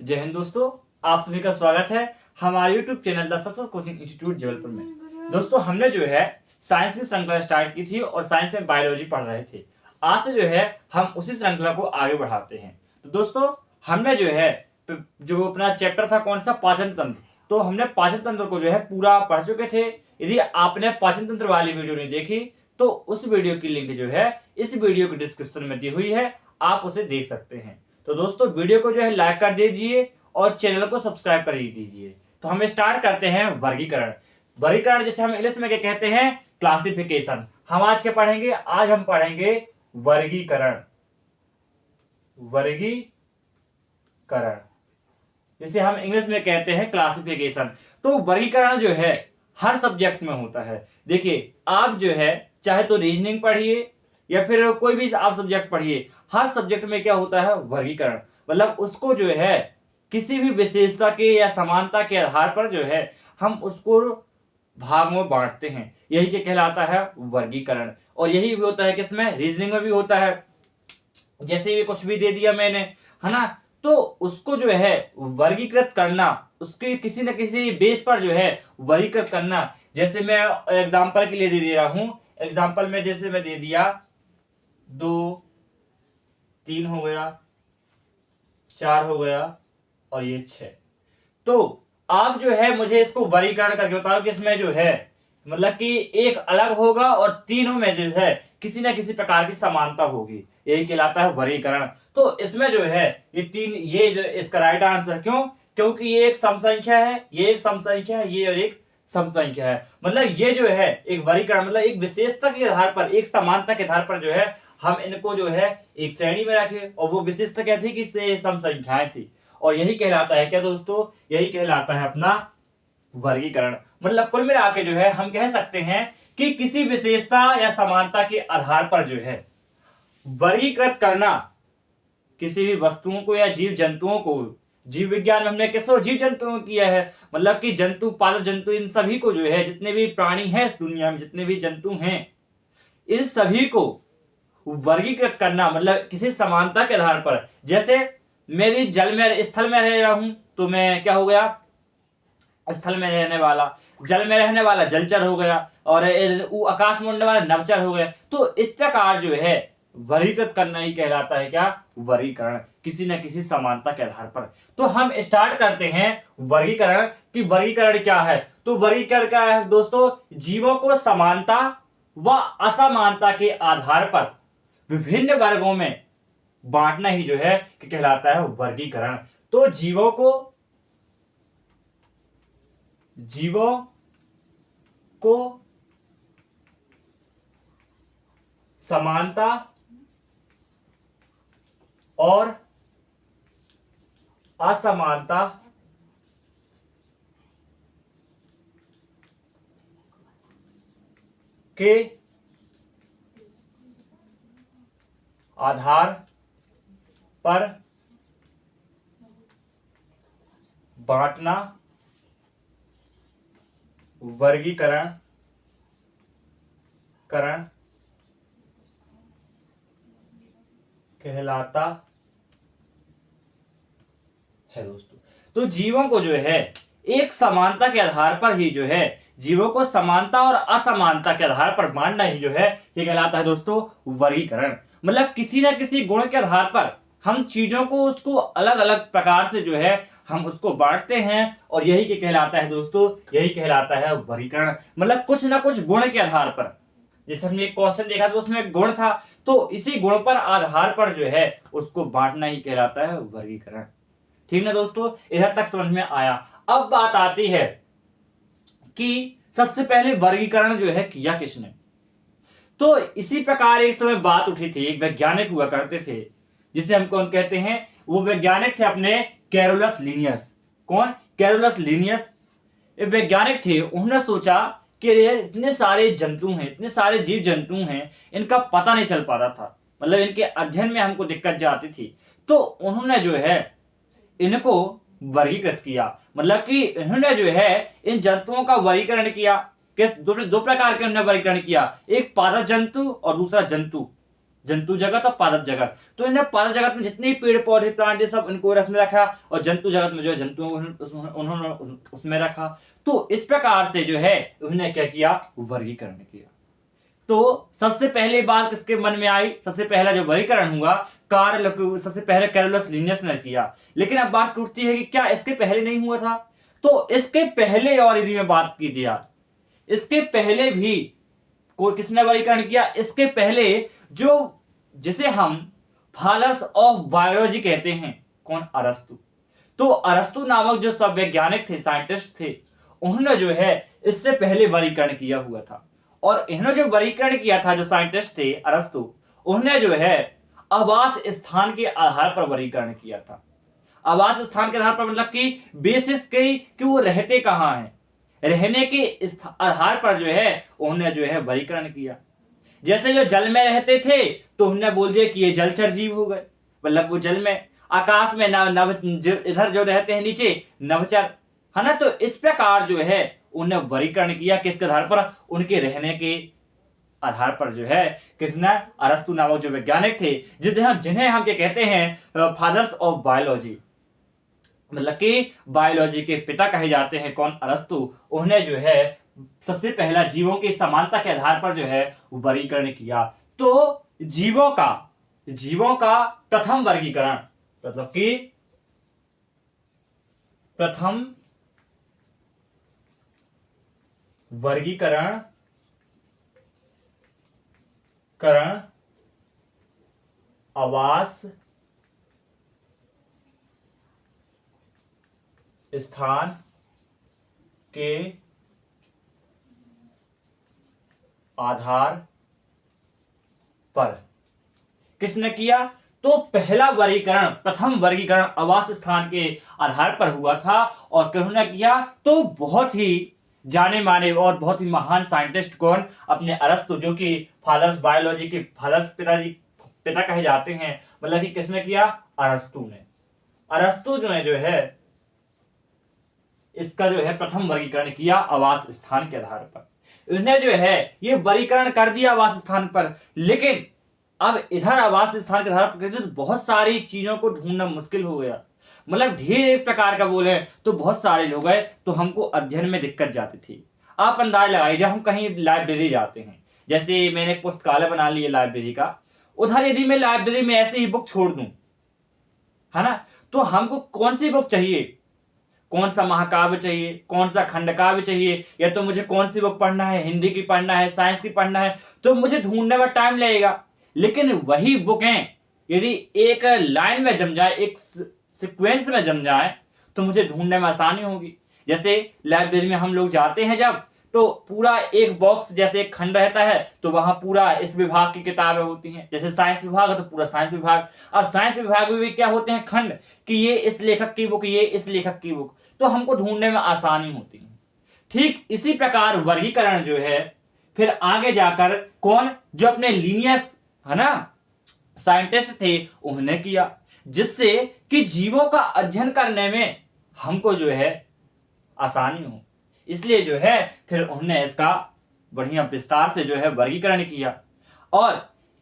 जय हिंद दोस्तों, आप सभी का स्वागत है हमारे YouTube channel the success coaching institute Jabalpur में। दोस्तों हमने जो है साइंस की श्रृंखला स्टार्ट की थी और साइंस में बायोलॉजी पढ़ रहे थे। आज से जो है हम उसी श्रृंखला को आगे बढ़ाते हैं। तो दोस्तों हमने जो है जो अपना चैप्टर था कौन सा, पाचन तंत्र, तो हमने पाचन तंत्र को जो है पूरा पढ़ चुके थे। यदि आपने पाचन तंत्र वाली वीडियो नहीं देखी तो उस वीडियो की लिंक जो है इस वीडियो के डिस्क्रिप्शन में दी हुई है, आप उसे देख सकते हैं। तो दोस्तों वीडियो को जो है लाइक कर दीजिए और चैनल को सब्सक्राइब कर दीजिए। तो हम स्टार्ट करते हैं वर्गीकरण। वर्गीकरण जिसे हम इंग्लिश में क्या कहते हैं, क्लासिफिकेशन। हम आज क्या पढ़ेंगे, आज हम पढ़ेंगे वर्गीकरण। वर्गीकरण जिसे हम इंग्लिश में कहते हैं क्लासिफिकेशन। तो वर्गीकरण जो है हर सब्जेक्ट में होता है। देखिए आप जो है चाहे तो रीजनिंग पढ़िए या फिर कोई भी आप सब्जेक्ट पढ़िए, हर सब्जेक्ट में क्या होता है, वर्गीकरण। मतलब उसको जो है किसी भी विशेषता के या समानता के आधार पर जो है हम उसको भाग में बांटते हैं, यही क्या कहलाता है, वर्गीकरण। और यही भी होता है किसमें, रीजनिंग में भी होता है। जैसे भी कुछ भी दे दिया मैंने, है ना, तो उसको जो है वर्गीकृत करना, उसके किसी न किसी बेस पर जो है वर्गीकृत करना। जैसे मैं एग्जांपल के लिए दे रहा हूं, एग्जांपल में जैसे मैं दे दिया 2 3 हो गया, 4 हो गया और ये 6। तो आप जो है मुझे इसको वर्गीकरण करके बताओ कि इसमें जो है मतलब कि एक अलग होगा और तीनों में जो है किसी न किसी प्रकार की समानता होगी, यही कहलाता है वर्गीकरण। तो इसमें जो है ये तीन, ये जो इसका राइट आंसर, क्यों, क्योंकि ये एक सम संख्या है, ये एक सम संख्या है, ये और एक सम संख्या है। मतलब ये जो है एक वर्गीकरण, मतलब एक विशेषता के आधार पर, एक समानता के आधार पर जो है हम इनको जो है एक श्रेणी में रखे, और वो विशेषता क्या थी कि सम संख्याएं थी। और यही कहलाता है क्या दोस्तों, यही कहलाता है अपना वर्गीकरण। मतलब कुल मिला के जो है हम कह सकते हैं कि किसी विशेषता या समानता के आधार पर जो है वर्गीकृत करना किसी भी वस्तुओं को या जीव जंतुओं को। जीव विज्ञान में हमने किसको, जीव जंतुओं किया है, मतलब कि जंतु, पालतू जंतु, इन सभी को जो है जितने भी प्राणी हैं इस दुनिया में, जितने भी जंतु हैं, इन सभी को वर्गीकृत करना, मतलब किसी समानता के आधार पर। जैसे मेरी जल में, स्थल में रह रहा हूं तो मैं क्या हो गया, स्थल में रहने वाला। जल में रहने वाला जलचर हो गया, और आकाश में उड़ने वाला नभचर हो गया। तो इस प्रकार जो है वर्गीकृत करना ही कहलाता है क्या, वर्गीकरण, किसी न किसी समानता के आधार पर। तो हम स्टार्ट करते हैं वर्गीकरण कि वर्गीकरण क्या है। तो वर्गीकरण क्या है दोस्तों, जीवों को समानता व असमानता के आधार पर विभिन्न वर्गों में बांटना ही जो है कि कहलाता है वर्गीकरण। तो जीवों को समानता और असमानता के आधार पर बांटना वर्गीकरण कहलाता है दोस्तों। तो जीवों को जो है एक समानता के आधार पर ही जो है, जीवों को समानता और असमानता के आधार पर बांटना ही जो है ये कहलाता है दोस्तों वर्गीकरण। मतलब किसी न किसी गुण के आधार पर हम चीजों को, उसको अलग अलग प्रकार से जो है हम उसको बांटते हैं, और यही क्या कहलाता है दोस्तों, यही कहलाता है वर्गीकरण। मतलब कुछ ना कुछ गुण के आधार पर, जैसे हमने एक क्वेश्चन देखा तो उसमें गुण था, तो इसी गुण पर आधार पर जो है उसको बांटना ही कहलाता है वर्गीकरण। ठीक ना दोस्तों, इधर तक समझ में आया। अब बात आती है कि सबसे पहले वर्गीकरण जो है किया किसने। तो इसी प्रकार एक समय बात उठी थी, एक वैज्ञानिक हुआ करते थे जिसे हम कौन कहते हैं, वो वैज्ञानिक थे अपने कैरोलस लीनियस। कौन, कैरोलस लीनियस एक वैज्ञानिक थे। उन्होंने सोचा कि इतने सारे जंतु हैं, इतने सारे जीव जंतु हैं, इनका पता नहीं चल पा रहा था, मतलब इनके अध्ययन में हमको दिक्कत जाती थी। तो उन्होंने जो है इनको वर्गीकृत किया, मतलब कि इन्होंने जो है इन जंतुओं का वर्गीकरण किया। किस दो प्रकार के उन्होंने वर्गीकरण किया, एक पादप जंतु और दूसरा जंतु। जंतु जगत और पादप जगत। तो इन्हें पादप जगत में जितने पेड़ पौधे प्लांट ये सब इनको रस में रखा, और जंतु जगत में जो है जंतुओं को उन्होंने उसमें रखा। तो इस प्रकार से जो है उन्होंने क्या किया, वर्गीकरण किया। तो सबसे पहले बात किसके मन में आई, सबसे पहला जो वर्गीकरण हुआ सबसे पहले कैरोलस लिनियस ने किया। लेकिन अब बात टूटती है कि क्या इसके पहले नहीं हुआ था? तो इसके पहले, और यदि मैं बात की दिया, इसके पहले भी कोई किसने वर्गीकरण किया? इसके पहले जो जिसे हम फादर्स ऑफ बायोलॉजी कहते हैं, कौन? अरस्तु। तो अरस्तु नामक जो सब वैज्ञानिक थे, साइंटिस्ट थे, उन्होंने जो है इससे पहले वर्गीकरण किया हुआ था। और इन्होंने जो वर्गीकरण किया था, जो साइंटिस्ट थे अरस्तु, उन्होंने जो है आवास स्थान के आधार पर वर्गीकरण किया था। आवास स्थान के आधार पर मतलब कि बेसिस कि वो रहते कहाँ हैं, रहने के आधार पर जो है उन्होंने जो है वर्गीकरण किया। जैसे जो जल में रहते थे तो उन्होंने बोल दिया कि ये जलचर जीव हो गए, मतलब वो जल में। आकाश में इधर जो रहते हैं नीचे, नभचर, है ना। तो इस प्रकार जो है उन्होंने वर्गीकरण किया, किसके आधार पर? उनके रहने के आधार पर जो है कितना, अरस्तु नामक जो वैज्ञानिक थे, जिन्हें हम क्या कहते हैं, फादर्स ऑफ बायोलॉजी, मतलब कि बायोलॉजी के पिता कहे जाते हैं, कौन? अरस्तु। उन्होंने जो है सबसे पहला जीवों की समानता के आधार पर जो है वर्गीकरण किया। तो जीवों का प्रथम वर्गीकरण, मतलब कि प्रथम वर्गीकरण आवास स्थान के आधार पर किसने किया? तो पहला वर्गीकरण, प्रथम वर्गीकरण आवास स्थान के आधार पर हुआ था। और किन्होंने किया? तो बहुत ही जाने माने और बहुत ही महान साइंटिस्ट, कौन? अपने अरस्तु, जो कि फादर्स बायोलॉजी के पिता कहे जाते हैं। मतलब कि किसने किया? अरस्तु जो है इसका जो है प्रथम वर्गीकरण किया आवास स्थान के आधार पर। इन्हें जो है ये वर्गीकरण कर दिया आवास स्थान पर। लेकिन अब इधर आवास स्थान के आधार पर तो बहुत सारी चीजों को ढूंढना मुश्किल हो गया, मतलब ढेर एक प्रकार का बोले तो बहुत सारे लोग हैं, तो हमको अध्ययन में दिक्कत जाती थी। आप अंदाज लगाइए, जब हम कहीं लाइब्रेरी जाते हैं, जैसे मैंने एक पुस्तकालय बना ली है लाइब्रेरी का, उधर यदि मैं लाइब्रेरी में ऐसे ही बुक छोड़ दूं, है ना, तो हमको कौन सी बुक चाहिए, कौन सा महाकाव्य चाहिए, कौन सा खंडकाव्य चाहिए, या तो मुझे कौन सी बुक पढ़ना है, हिंदी की पढ़ना है, साइंस की पढ़ना है, तो मुझे ढूंढने में टाइम लगेगा। लेकिन वही बुकें यदि एक लाइन में जम जाए, एक सीक्वेंस में जम जाए, तो मुझे ढूंढने में आसानी होगी। जैसे लाइब्रेरी में हम लोग जाते हैं जब, तो पूरा एक बॉक्स, जैसे एक खंड रहता है, तो वहां पूरा इस विभाग की किताबें होती हैं। जैसे साइंस विभाग है तो पूरा साइंस विभाग। अब साइंस विभाग में भी क्या होते हैं? खंड, कि ये इस लेखक की बुक, ये इस लेखक की बुक, तो हमको ढूंढने में आसानी होती है। ठीक इसी प्रकार वर्गीकरण जो है फिर आगे जाकर कौन, जो अपने लीनियस, है ना, साइंटिस्ट थे, उन्होंने किया, जिससे कि जीवों का अध्ययन करने में हमको जो है आसानी हो। इसलिए जो है फिर उन्होंने इसका बढ़िया विस्तार से जो है वर्गीकरण किया। और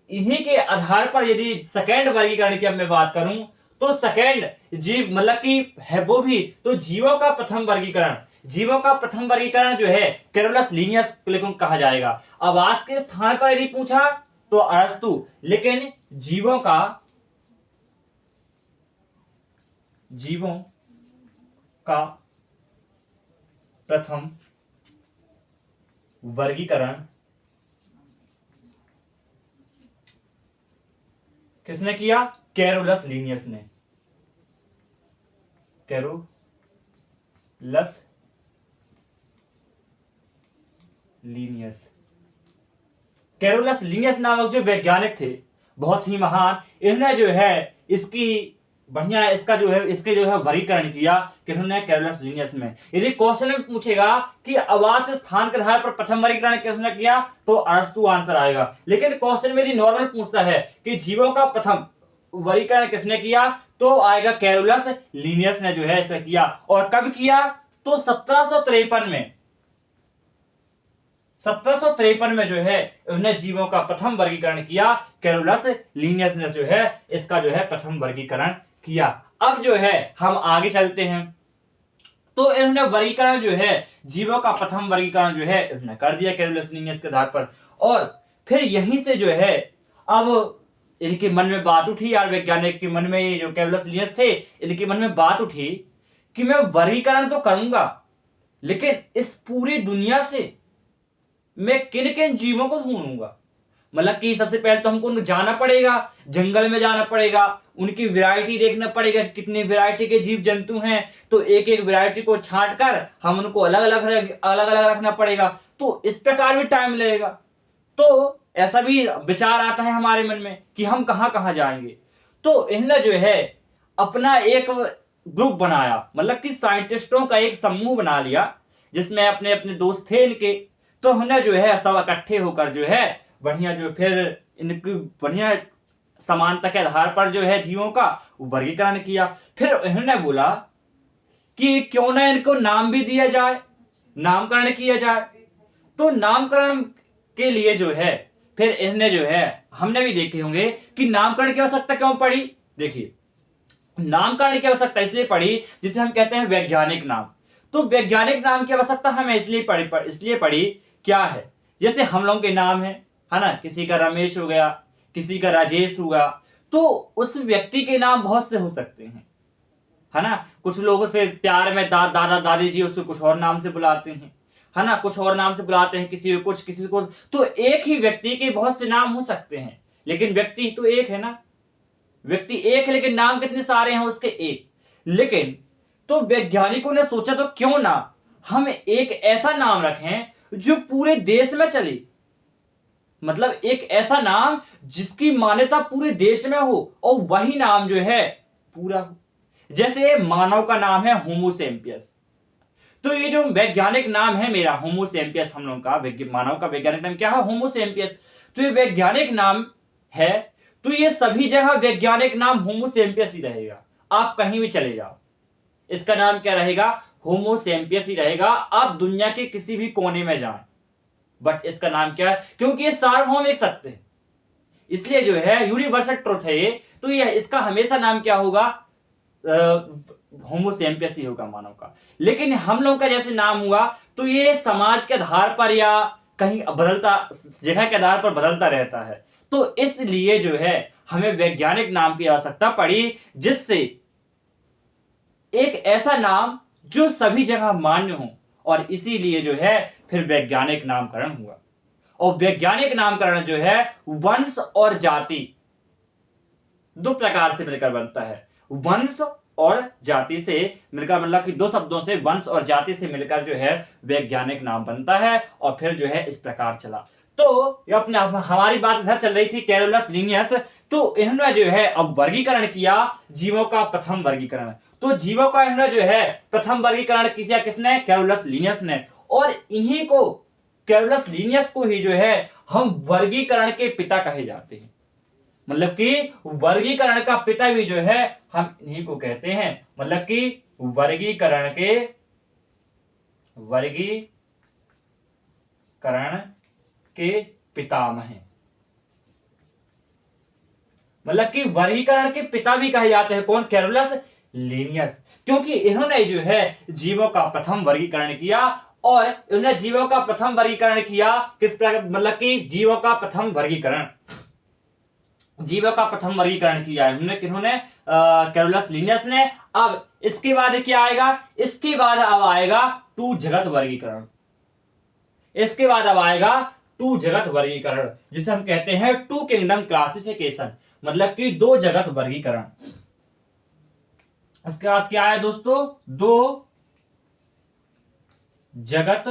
इन्हीं के आधार पर यदि सेकेंड वर्गीकरण की अब मैं बात करूं, तो सेकेंड जीव, मतलब कि है वो भी, तो जीवों का प्रथम वर्गीकरण जो है कैरोलस लिनियस कहा जाएगा। आवास के स्थान पर यदि पूछा तो अरस्तु, लेकिन जीवों का प्रथम वर्गीकरण किसने किया? कैरोलस लिनियस ने। कैरोलस लिनियस नामक जो वैज्ञानिक थे, बहुत ही महान, इन्होंने जो है इसके जो है वर्गीकरण किया, किन्होंने? कैरोलस लिनियस में। यदि क्वेश्चन में पूछेगा कि आवास स्थान के आधार पर प्रथम वर्गीकरण किसने किया, तो अरस्तु आंसर आएगा। लेकिन क्वेश्चन में यदि नॉर्मल पूछता है कि जीवों का प्रथम वर्गीकरण किसने किया, तो आएगा कैरोलस लिनियस ने जो है इसका किया। और कब किया? तो 1753 में 1753 में जो है उन्होंने जीवों का प्रथम वर्गीकरण किया। कैरोलस लीनियस ने जो है इसका जो है प्रथम वर्गीकरण किया। अब जो है हम आगे चलते हैं, तो इन्होंने वर्गीकरण जो है जीवों का प्रथम वर्गीकरण जो है इन्होंने कर दिया कैरोलस लीनियस के आधार पर। और फिर यहीं से जो है अब इनके मन में बात उठी, यार वैज्ञानिक के मन में, ये जो कैरोलस लीनियस थे इनके मन में बात उठी कि मैं वर्गीकरण तो करूंगा, लेकिन इस पूरी दुनिया से मैं किन किन जीवों को ढूंढूंगा। मतलब कि सबसे पहले तो हमको जाना पड़ेगा, जंगल में जाना पड़ेगा, उनकी वैरायटी देखना पड़ेगा, कितनी वैरायटी के जीव जंतु हैं, तो एक एक वैरायटी को छांट कर हम उनको अलग अलग रखना पड़ेगा। तो इस प्रकार भी टाइम लगेगा। तो ऐसा भी विचार आता है हमारे मन में कि हम कहाँ कहाँ जाएंगे। तो इन्होंने जो है अपना एक ग्रुप बनाया, मतलब कि साइंटिस्टों का एक समूह बना लिया, जिसमें अपने अपने दोस्त थे इनके। तो उन्होंने जो है सब इकट्ठे होकर जो है बढ़िया जो फिर इनकी बढ़िया समानता के आधार पर जो है जीवों का वर्गीकरण किया। फिर इन्होंने बोला कि क्यों ना इनको नाम भी दिया जाए, नामकरण किया जाए। तो नामकरण के लिए जो है फिर इन्होंने जो है, हमने भी देखे होंगे कि नामकरण की आवश्यकता क्यों पड़ी। देखिए, नामकरण की आवश्यकता इसलिए पड़ी जिसे हम कहते हैं वैज्ञानिक नाम। तो वैज्ञानिक नाम की आवश्यकता हमें इसलिए पड़ी क्या है, जैसे हम लोगों के नाम है ना, किसी का रमेश हो गया, किसी का राजेश हुआ, तो उस व्यक्ति के नाम बहुत से हो सकते हैं, है ना। कुछ लोगों से प्यार में दादा दादी जी उसको कुछ और नाम से बुलाते हैं, है ना, कुछ और नाम से बुलाते हैं, किसी को कुछ, किसी को। तो एक ही व्यक्ति के बहुत से नाम हो सकते हैं, लेकिन व्यक्ति तो एक है ना, व्यक्ति एक है लेकिन नाम कितने सारे हैं उसके, एक। लेकिन तो वैज्ञानिकों ने सोचा तो क्यों ना हम एक ऐसा नाम रखें जो पूरे देश में चले, मतलब एक ऐसा नाम जिसकी मान्यता पूरे देश में हो और वही नाम जो है पूरा हो। जैसे मानव का नाम है होमो सैपियंस, तो ये जो वैज्ञानिक नाम है मेरा होमो सैपियंस, हम लोग का मानव का वैज्ञानिक नाम क्या है, होमो सैपियंस। तो ये वैज्ञानिक नाम है, तो ये सभी जगह वैज्ञानिक नाम होमो सैपियंस ही रहेगा। आप कहीं भी चले जाओ, इसका नाम क्या रहेगा, होमो सैपियंस ही रहेगा। आप दुनिया के किसी भी कोने में जाएं, बट इसका नाम क्या है, क्योंकि ये सार्वभौमिक सत्य है, इसलिए जो है यूनिवर्सल ट्रुथ है ये। तो ये इसका हमेशा नाम क्या होगा, होमो सैपियंस ही होगा मानव का। लेकिन हम लोग का जैसे नाम हुआ तो ये समाज के आधार पर या कहीं बदलता, जगह के आधार पर बदलता रहता है। तो इसलिए जो है हमें वैज्ञानिक नाम की आवश्यकता पड़ी, जिससे एक ऐसा नाम जो सभी जगह मान्य हो, और इसीलिए जो है फिर वैज्ञानिक नामकरण हुआ। और वैज्ञानिक नामकरण जो है वंश और जाति दो प्रकार से मिलकर बनता है। वंश और जाति से मिलकर, मतलब कि दो शब्दों से, वंश और जाति से मिलकर जो है वैज्ञानिक नाम बनता है। और फिर जो है इस प्रकार चला। तो ये अपने हमारी बात इधर चल रही थी कैरोलस लीनियस। तो इन्होंने जो है अब वर्गीकरण किया, जीवों का प्रथम वर्गीकरण। तो जीवों का इन्होंने जो है प्रथम वर्गीकरण किया किसने, कैरोलस लीनियस ने। और इन्हीं को, कैरोलस लीनियस को ही जो है हम वर्गीकरण के पिता कहे जाते हैं। मतलब कि वर्गीकरण का पिता भी जो है हम इन्हीं को कहते हैं। मतलब कि वर्गीकरण के पितामह, मतलब कि वर्गीकरण के पिता भी कहे जाते हैं। कौन, कैरोलस लीनियस, क्योंकि इन्होंने जो है जीवों का प्रथम वर्गीकरण किया। और इन्होंने जीवों का प्रथम वर्गीकरण किया किस प्रकार, मतलब कि जीवों का प्रथम वर्गीकरण किया है उन्होंने, किन्होंने, कैरोलस लीनियस ने। अब इसके बाद क्या आएगा, इसके बाद अब आएगा टू जगत वर्गीकरण। इसके बाद अब आएगा टू जगत वर्गीकरण, जिसे हम कहते हैं टू किंगडम क्लासिफिकेशन, मतलब कि दो जगत वर्गीकरण। इसके बाद क्या है दोस्तों, दो जगत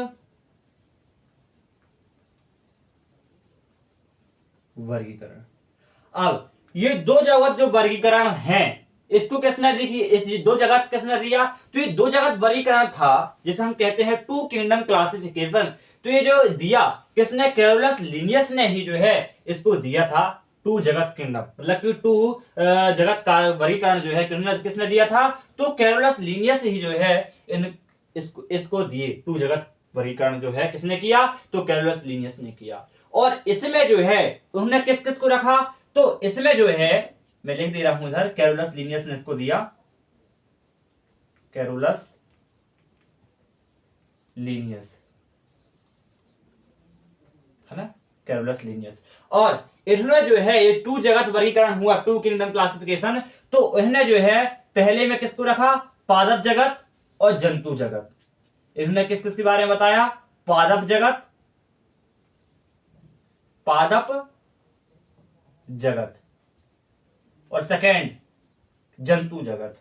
वर्गीकरण। अब ये दो जगत जो वर्गीकरण हैं, इसको किसने, देखिए इस दो जगत किसने दिया, तो ये दो जगत वर्गीकरण था जिसे हम कहते हैं टू किंगडम क्लासिफिकेशन। तो ये जो दिया किसने, कैरोलस लीनियस ने ही जो है इसको दिया था, टू जगत किंगडम, मतलब कि टू जगत का वर्गीकरण जो है किसने दिया था, तो कैरोलस लीनियस ही जो है इन इसको दिए। टू जगत वर्गीकरण जो है किसने किया? तो कैरोलस लीनियस ने किया। और इसमें जो है उन्होंने किस किस को रखा? तो इसमें जो है मैं लिख दे रहा हूं इधर, कैरोलस लीनियस ने इसको दिया, कैरोलस लीनियस, है ना, कैरोलस लीनियस। और इन्होंने जो है ये टू जगत वर्गीकरण हुआ, टू किंगडम क्लासिफिकेशन, तो इन्होंने जो है पहले में किसको रखा? पादप जगत और जंतु जगत। इन्होंने किस किस के बारे में बताया? पादप जगत, पादप जगत, और सेकेंड जंतु जगत।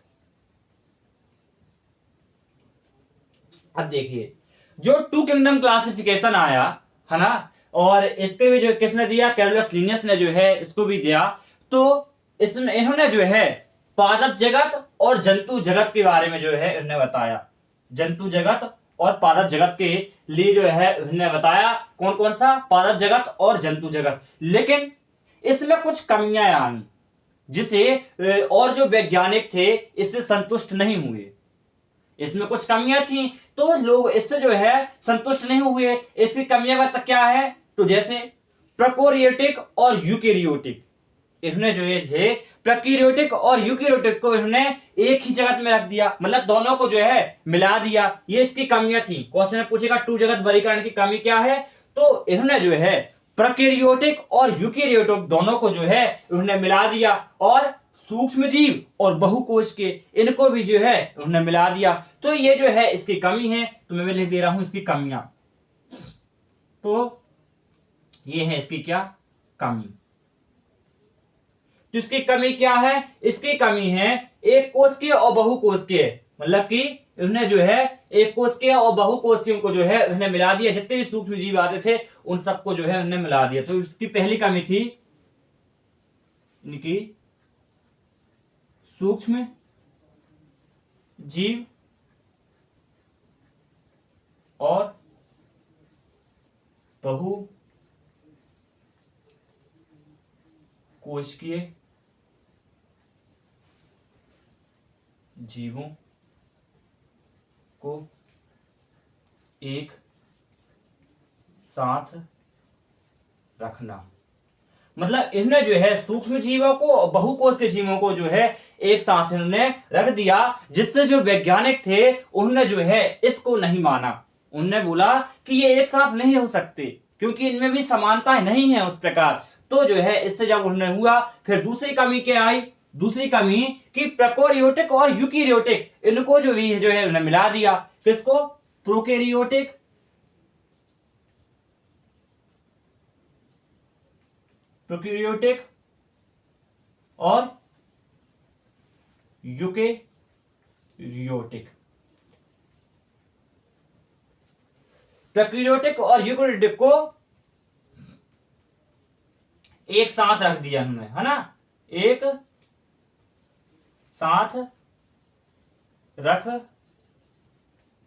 अब देखिए जो टू किंगडम क्लासिफिकेशन आया, है ना, और इसके भी जो किसने दिया? कैरोलस लीनियस ने जो है इसको भी दिया। तो इसमें इन्होंने जो है पादप जगत और जंतु जगत के बारे में जो है इन्होंने बताया। जंतु जगत और पादप जगत के लिए जो है इन्होंने बताया कौन कौन सा? पादप जगत और जंतु जगत। लेकिन इसमें कुछ कमियां आई जिसे और जो वैज्ञानिक थे इससे संतुष्ट नहीं हुए। इसमें कुछ कमियां थी तो लोग इससे जो है संतुष्ट नहीं हुए। इसकी कमियां का क्या है? तो जैसे प्रोकैरियोटिक और यूकेरियोटिक, इन्होंने जो है प्रोकैरियोटिक और यूकेरियोटिक को इन्होंने एक ही जगत में रख दिया, मतलब दोनों को जो है मिला दिया। ये इसकी कमियां थी। क्वेश्चन में पूछेगा टू जगत वर्गीकरण की कमी क्या है? तो इन्होंने जो है प्रोकैरियोटिक और यूकेरियोटिक दोनों को जो है उन्होंने मिला दिया, और सूक्ष्म जीव और बहुकोश के इनको भी जो है उन्होंने मिला दिया। तो ये जो है इसकी कमी है, तो मैं लिख दे रहा हूं इसकी कमियां। तो ये है इसकी क्या? कमी। तो इसकी कमी क्या है? इसकी कमी है एक कोशिकीय और बहुकोशिकीय, मतलब कि उन्होंने जो है एक कोशिकीय और बहुकोशिकीय को जो है उन्होंने मिला दिया। जितने भी सूक्ष्म जीव आते थे उन सबको जो है उन्होंने मिला दिया। तो इसकी पहली कमी थी इनकी सूक्ष्म जीव और बहुकोशिकीय जीवों को एक साथ रखना। मतलब इन्होंने जो है सूक्ष्म जीवों को और बहुकोश के जीवों को जो है एक साथ इन्होंने रख दिया, जिससे जो वैज्ञानिक थे उन्होंने जो है इसको नहीं माना। उन्होंने बोला कि ये एक साथ नहीं हो सकते क्योंकि इनमें भी समानताएं नहीं है उस प्रकार। तो जो है इससे जब उन्होंने हुआ, फिर दूसरी कमी क्या आई? दूसरी कमी कि प्रोकैरियोटिक और यूकेरियोटिक इनको जो भी जो है उन्होंने मिला दिया। किसको? प्रोकैरियोटिक और यूकेरियोटिक। प्रोकैरियोटिक और यूकेरियोटिक को एक साथ रख दिया हमने, है ना, एक साथ रख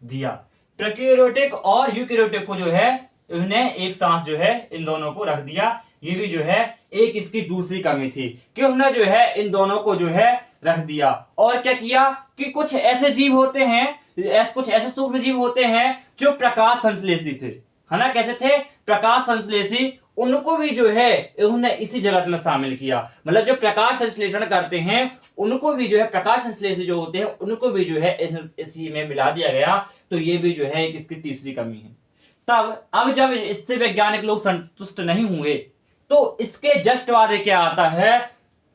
दिया। प्रोकैरियोटिक और यूकेरियोटिक को जो है उन्हें एक साथ जो है इन दोनों को रख दिया। ये भी जो है एक इसकी दूसरी कमी थी कि उन्होंने जो है इन दोनों को जो है रख दिया। और क्या किया कि कुछ ऐसे जीव होते हैं, कुछ ऐसे सूक्ष्म जीव होते हैं जो प्रकाश संश्लेषी थे, है ना। कैसे थे? प्रकाश संश्लेषी। उनको भी जो है उन्होंने इसी जगत में शामिल किया। मतलब जो प्रकाश संश्लेषण करते हैं उनको भी जो है, प्रकाश संश्लेषी जो होते हैं उनको भी जो है इसी में मिला दिया गया। तो ये भी जो है इसकी तीसरी कमी है। तब अब जब इससे वैज्ञानिक लोग संतुष्ट नहीं हुए तो इसके जस्ट बाद क्या आता है?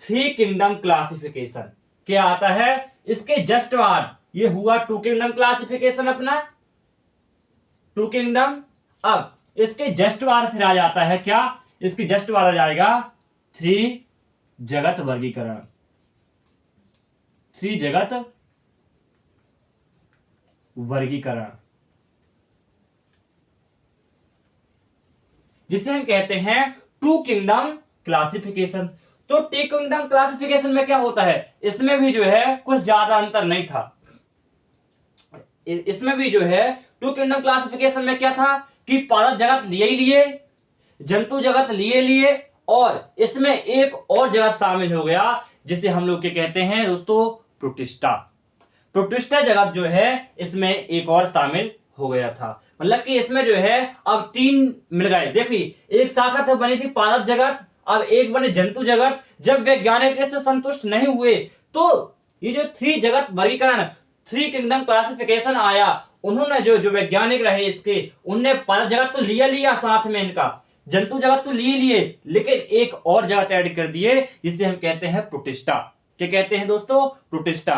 Three kingdom classification. क्या आता है? इसके जस्ट बाद ये हुआ टू किंगडम क्लासिफिकेशन, अपना टू किंगडम। अब इसके जस्ट बाद फिर आ जाता है क्या? इसकी जस्ट बाद आ जाएगा थ्री जगत वर्गीकरण। थ्री जगत वर्गीकरण जिसे हम कहते हैं टू किंगडम क्लासिफिकेशन। तो टू किंगडम क्लासिफिकेशन में क्या होता है? इसमें भी जो है कुछ ज्यादा अंतर नहीं था। इसमें भी जो है टू किंगडम क्लासिफिकेशन में क्या था कि पादप जगत लिए, जंतु जगत लिए, और इसमें एक और जगत शामिल हो गया जिसे हम लोग क्या कहते हैं दोस्तों? प्रोटिस्टा। प्रोटिस्टा जगत जो है इसमें एक और शामिल हो गया था। मतलब कि इसमें जो है अब 3 मिल गए। देखिए एक शाखा तो बनी थी पादप जगत, अब एक बने जंतु जगत। जब वैज्ञानिक इससे संतुष्ट नहीं हुए तो ये जो 3 जगत वर्गीकरण, 3 किंगडम क्लासिफिकेशन आया, उन्होंने जो वैज्ञानिक रहे इसके, उनने पादप जगत तो लिया साथ में, इनका जंतु जगत तो लिए, लेकिन एक और जगत ऐड कर दिए जिसे हम कहते हैं प्रोटिस्टा। क्या कहते हैं दोस्तों? प्रोटिस्टा,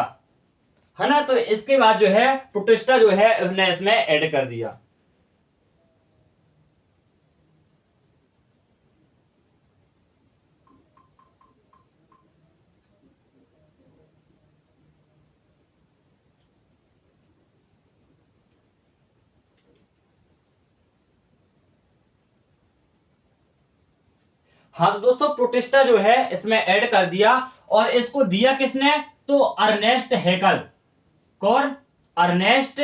है ना। तो इसके बाद जो है प्रोटिस्टा जो है उन्होंने इसमें ऐड कर दिया। हाँ तो दोस्तों प्रोटिस्टा जो है इसमें ऐड कर दिया, और इसको दिया किसने? तो अर्नेस्ट हैकल। कौन? अर्नेस्ट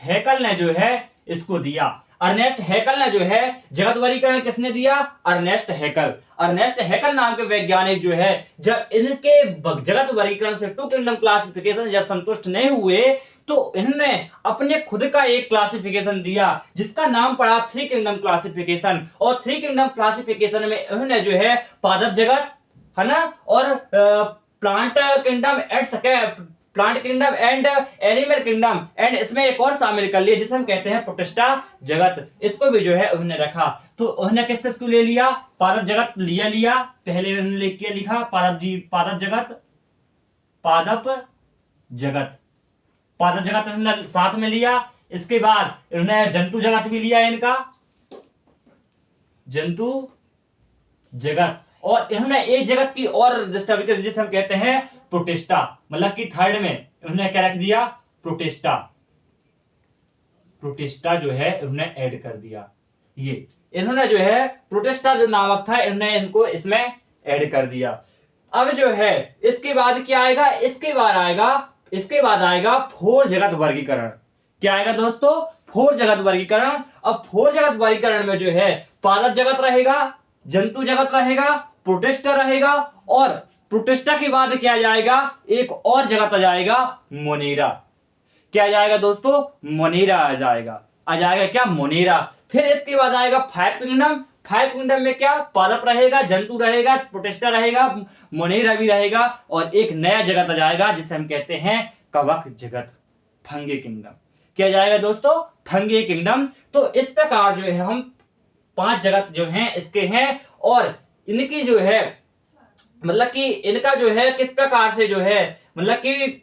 हैकल ने जो है इसको दिया। अर्नेस्ट हैकल ने जो है जगत वर्गीकरण किसने दिया? अर्नेस्ट हैकल। अर्नेस्ट हैकल नाम के वैज्ञानिक जो है जब इनके जगत वर्गीकरण से 2 किंगडम क्लासिफिकेशन जब संतुष्ट नहीं हुए तो इन्होंने अपने खुद का एक क्लासिफिकेशन दिया जिसका नाम पड़ा 3 किंगडम क्लासिफिकेशन। और 3 किंगडम क्लासिफिकेशन में इन्होंने जो है पादप जगत, है ना, और plant kingdom and animal kingdom and इसमें एक और शामिल कर लिया जिसे हम कहते हैं प्रोटिस्टा जगत। इसको भी जो है उन्होंने रखा। तो उन्होंने किस किस को ले लिया? पादप जगत लिया पहले उन्होंने लिखा पादप जगत, पादप जगत उन्होंने साथ में लिया। इसके बाद उन्होंने जंतु जगत भी लिया, इनका जंतु जगत, और इन्होंने एक जगत की और जिसे हम कहते हैं प्रोटिस्टा। मतलब कि थर्ड में उन्होंने क्या रख दिया? प्रोटिस्टा। प्रोटिस्टा जो है उन्होंने ऐड कर दिया। ये इन्होंने जो है प्रोटिस्टा जो नामक था इन्होंने इनको इसमें ऐड कर दिया। अब जो है इसके बाद क्या आएगा? इसके बाद आएगा 4 जगत वर्गीकरण। क्या आएगा दोस्तों? 4 जगत वर्गीकरण। अब 4 जगत वर्गीकरण में जो है पादप जगत रहेगा, जंतु जगत रहेगा, प्रोटिस्टा रहेगा, और प्रोटिस्टा के बाद क्या जाएगा? एक और जगत आ जाएगा, मोनेरा। क्या आ जाएगा दोस्तों? मोनेरा आ जाएगा क्या? मोनेरा। फिर इसके बाद आएगा 5 किंगडम। 5 किंगडम में क्या? पादप रहेगा, जंतु रहेगा, प्रोटिस्टा रहेगा, मोनेरा भी रहेगा, और एक नया जगत आ जाएगा जिसे हम कहते हैं कवक जगत, फंगी किंगडम। क्या जाएगा दोस्तों? Fungi kingdom. तो इस प्रकार जो है हम 5 जगत जो हैं इसके हैं, और इनकी जो है मतलब कि इनका जो है किस प्रकार से जो है मतलब कि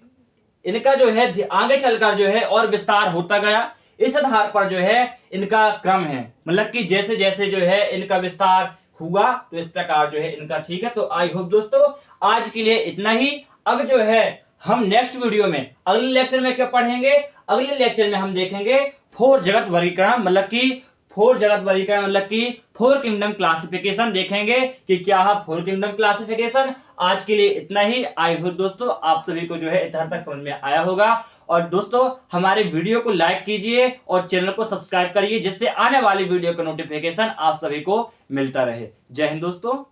इनका जो है आगे चलकर जो है और विस्तार होता गया। इस आधार पर जो है इनका क्रम है, मतलब कि जैसे जैसे जो है इनका विस्तार हुआ तो इस प्रकार जो है इनका। ठीक है, तो आई होप दोस्तों आज के लिए इतना ही। अब जो है हम नेक्स्ट वीडियो में अगले लेक्चर में क्या पढ़ेंगे? अगले लेक्चर में हम देखेंगे 4 जगत वर्गीकरण, मतलब कि 4 जगत वर्गीकरण मतलब कि 4 किंगडम क्लासिफिकेशन देखेंगे कि क्या है 4 किंगडम क्लासिफिकेशन। आज के लिए इतना ही। आई होप दोस्तों आप सभी को जो है इधर तक समझ में आया होगा। और दोस्तों हमारे वीडियो को लाइक कीजिए और चैनल को सब्सक्राइब करिए जिससे आने वाली वीडियो का नोटिफिकेशन आप सभी को मिलता रहे। जय हिंद दोस्तों।